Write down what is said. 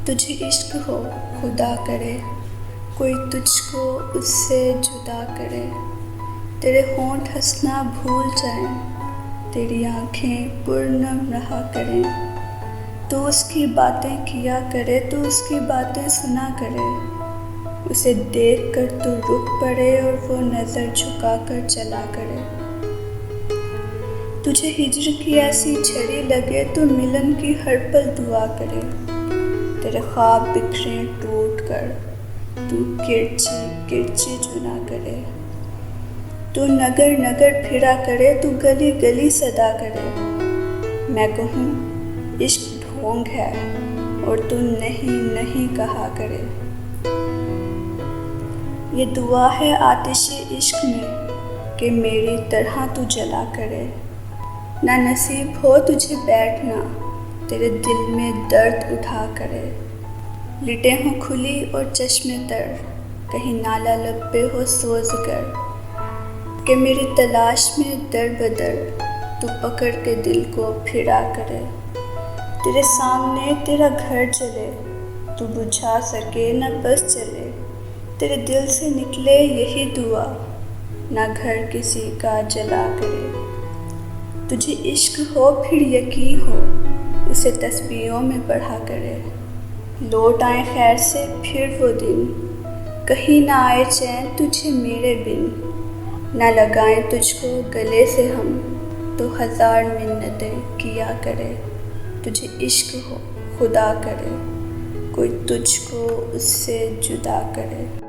तुझे इश्क हो खुदा करे, कोई तुझको उससे जुदा करे। तेरे होंठ हंसना भूल जाएं, तेरी आँखें पूर्णम रहा करें। तू उसकी बातें किया करे, तू उसकी बातें सुना करे। उसे देख कर तू रुक पड़े और वो नज़र झुका कर चला करे। तुझे हिज्र की ऐसी छड़ी लगे, तू मिलन की हर पल दुआ करे। तेरे ख्वाब बिखरे टूट कर, तू किरची किरची चुना करे। तू नगर नगर फिरा करे, तू गली गली सदा करे। मैं कहूँ इश्क ढोंग है और तू नहीं नहीं कहा करे। ये दुआ है आतिशे इश्क में कि मेरी तरह तू जला करे। ना नसीब हो तुझे बैठना, तेरे दिल में दर्द उठा करे। लिटे हों खुली और चश्मे तर, कहीं नाला लब पे हो सोज कर। कि मेरी तलाश में दर बदर तू पकड़ के दिल को फिरा करे। तेरे सामने तेरा घर चले, तू बुझा सके न बस चले। तेरे दिल से निकले यही दुआ, ना घर किसी का जला करे। तुझे इश्क हो फिर यकीन हो, उसे तस्बीहों में पढ़ा करे। लौट आए खैर से फिर वो दिन, कहीं ना आए चैन तुझे मेरे बिन। ना लगाएं तुझको गले से हम, तो हज़ार मिन्नतें किया करे। तुझे इश्क हो खुदा करे, कोई तुझको उससे जुदा करे।